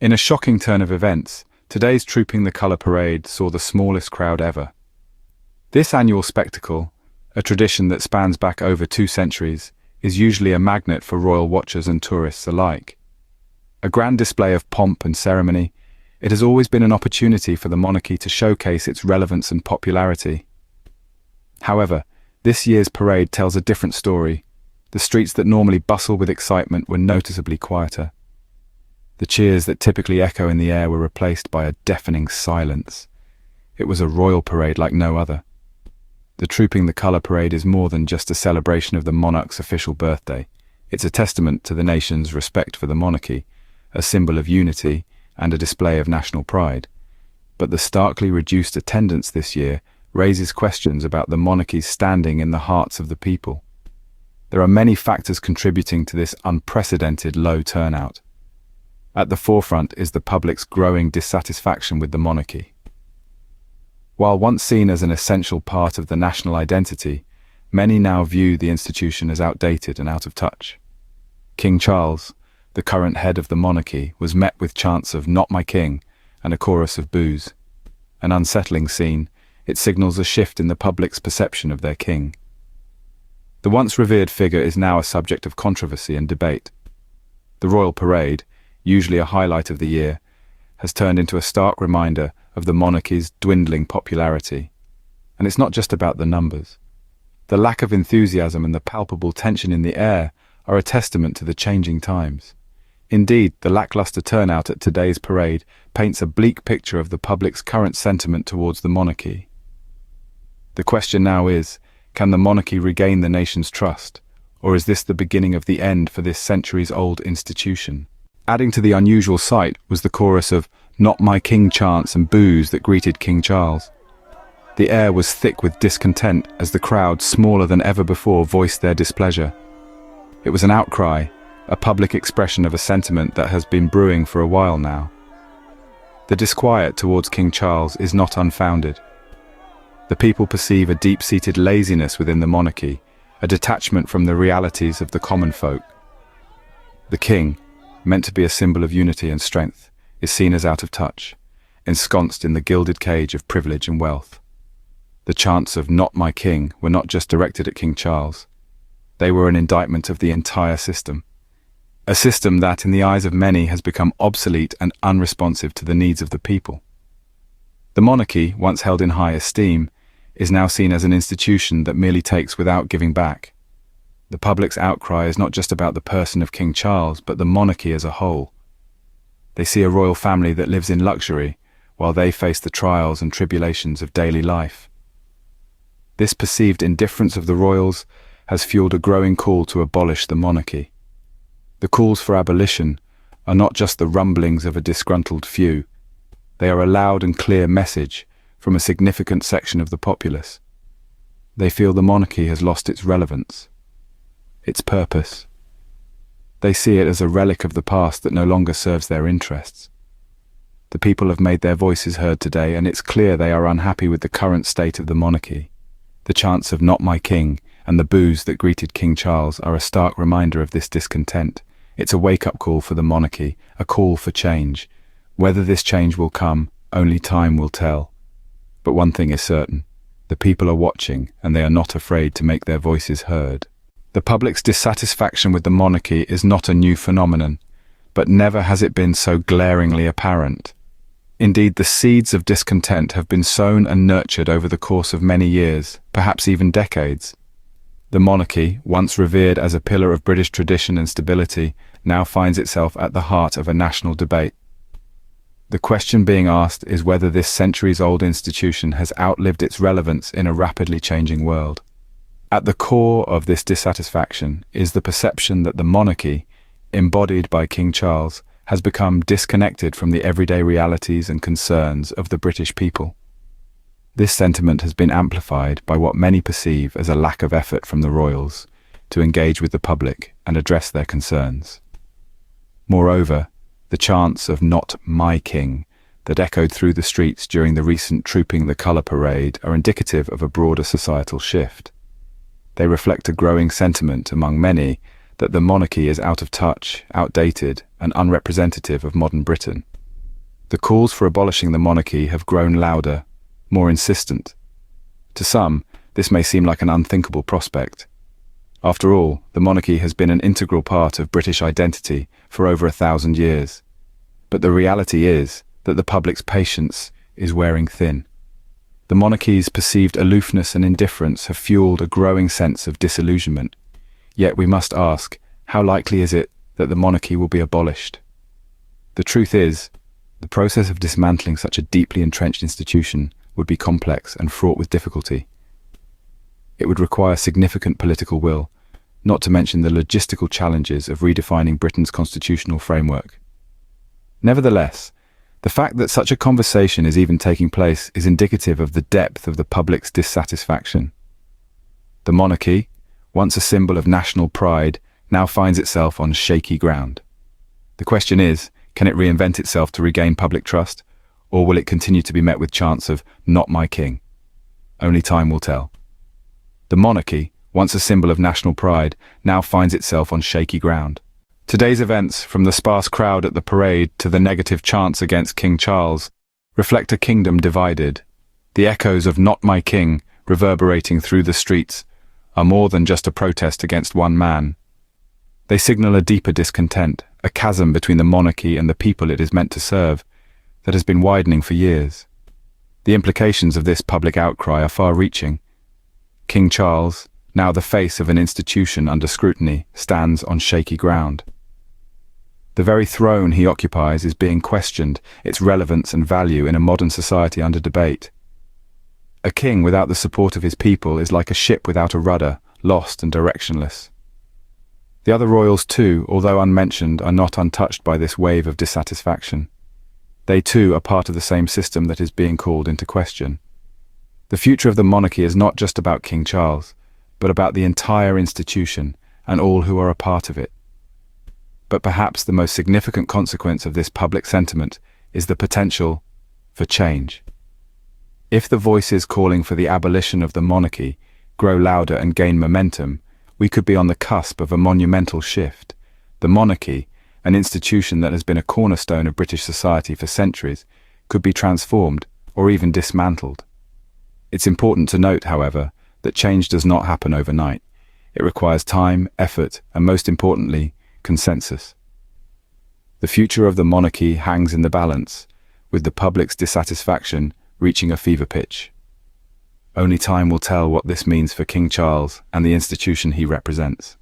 In a shocking turn of events, today's Trooping the Colour Parade saw the smallest crowd ever. This annual spectacle, a tradition that spans back over 2 centuries, is usually a magnet for royal watchers and tourists alike. A grand display of pomp and ceremony, it has always been an opportunity for the monarchy to showcase its relevance and popularity. However, this year's parade tells a different story. The streets that normally bustle with excitement were noticeably quieter. The cheers that typically echo in the air were replaced by a deafening silence. It was a royal parade like no other. The Trooping the Colour Parade is more than just a celebration of the monarch's official birthday. It's a testament to the nation's respect for the monarchy, a symbol of unity and a display of national pride. But the starkly reduced attendance this year raises questions about the monarchy's standing in the hearts of the people. There are many factors contributing to this unprecedented low turnout. At the forefront is the public's growing dissatisfaction with the monarchy. While once seen as an essential part of the national identity, many now view the institution as outdated and out of touch. King Charles, the current head of the monarchy, was met with chants of "Not my king" and a chorus of boos. An unsettling scene, it signals a shift in the public's perception of their king. The once revered figure is now a subject of controversy and debate. The royal parade, usually a highlight of the year, has turned into a stark reminder of the monarchy's dwindling popularity. And it's not just about the numbers. The lack of enthusiasm and the palpable tension in the air are a testament to the changing times. Indeed, the lackluster turnout at today's parade paints a bleak picture of the public's current sentiment towards the monarchy. The question now is, can the monarchy regain the nation's trust, or is this the beginning of the end for this centuries-old institution? Adding to the unusual sight was the chorus of "Not my king" chants and boos that greeted King Charles. The air was thick with discontent as the crowd, smaller than ever before, voiced their displeasure. It was an outcry, a public expression of a sentiment that has been brewing for a while now. The disquiet towards King Charles is not unfounded. The people perceive a deep-seated laziness within the monarchy, a detachment from the realities of the common folk. The king, meant to be a symbol of unity and strength, is seen as out of touch, ensconced in the gilded cage of privilege and wealth. The chants of "Not my king" were not just directed at King Charles. They were an indictment of the entire system. A system that, in the eyes of many, has become obsolete and unresponsive to the needs of the people. The monarchy, once held in high esteem, is now seen as an institution that merely takes without giving back. The public's outcry is not just about the person of King Charles, but the monarchy as a whole. They see a royal family that lives in luxury, while they face the trials and tribulations of daily life. This perceived indifference of the royals has fueled a growing call to abolish the monarchy. The calls for abolition are not just the rumblings of a disgruntled few. They are a loud and clear message from a significant section of the populace. They feel the monarchy has lost its relevance, its purpose. They see it as a relic of the past that no longer serves their interests. The people have made their voices heard today, and it's clear they are unhappy with the current state of the monarchy. The chants of "Not my king" and the boos that greeted King Charles are a stark reminder of this discontent. It's a wake-up call for the monarchy, a call for change. Whether this change will come, only time will tell. But one thing is certain, the people are watching, and they are not afraid to make their voices heard. The public's dissatisfaction with the monarchy is not a new phenomenon, but never has it been so glaringly apparent. Indeed, the seeds of discontent have been sown and nurtured over the course of many years, perhaps even decades. The monarchy, once revered as a pillar of British tradition and stability, now finds itself at the heart of a national debate. The question being asked is whether this centuries-old institution has outlived its relevance in a rapidly changing world. At the core of this dissatisfaction is the perception that the monarchy, embodied by King Charles, has become disconnected from the everyday realities and concerns of the British people. This sentiment has been amplified by what many perceive as a lack of effort from the royals to engage with the public and address their concerns. Moreover, the chants of "Not my king" that echoed through the streets during the recent Trooping the Colour Parade are indicative of a broader societal shift. They reflect a growing sentiment among many that the monarchy is out of touch, outdated, and unrepresentative of modern Britain. The calls for abolishing the monarchy have grown louder, more insistent. To some, this may seem like an unthinkable prospect. After all, the monarchy has been an integral part of British identity for over 1,000 years. But the reality is that the public's patience is wearing thin. The monarchy's perceived aloofness and indifference have fueled a growing sense of disillusionment. Yet we must ask, how likely is it that the monarchy will be abolished? The truth is, the process of dismantling such a deeply entrenched institution would be complex and fraught with difficulty. It would require significant political will, not to mention the logistical challenges of redefining Britain's constitutional framework. Nevertheless, the fact that such a conversation is even taking place is indicative of the depth of the public's dissatisfaction. The monarchy, once a symbol of national pride, now finds itself on shaky ground. The question is, can it reinvent itself to regain public trust, or will it continue to be met with chants of "not my king"? Only time will tell. The monarchy, once a symbol of national pride, now finds itself on shaky ground. Today's events, from the sparse crowd at the parade to the negative chants against King Charles, reflect a kingdom divided. The echoes of "not my king" reverberating through the streets are more than just a protest against one man. They signal a deeper discontent, a chasm between the monarchy and the people it is meant to serve, that has been widening for years. The implications of this public outcry are far-reaching. King Charles, now the face of an institution under scrutiny, stands on shaky ground. The very throne he occupies is being questioned, its relevance and value in a modern society under debate. A king without the support of his people is like a ship without a rudder, lost and directionless. The other royals too, although unmentioned, are not untouched by this wave of dissatisfaction. They too are part of the same system that is being called into question. The future of the monarchy is not just about King Charles, but about the entire institution and all who are a part of it. But perhaps the most significant consequence of this public sentiment is the potential for change. If the voices calling for the abolition of the monarchy grow louder and gain momentum, we could be on the cusp of a monumental shift. The monarchy, an institution that has been a cornerstone of British society for centuries, could be transformed or even dismantled. It's important to note, however, that change does not happen overnight. It requires time, effort, and most importantly, consensus. The future of the monarchy hangs in the balance, with the public's dissatisfaction reaching a fever pitch. Only time will tell what this means for King Charles and the institution he represents.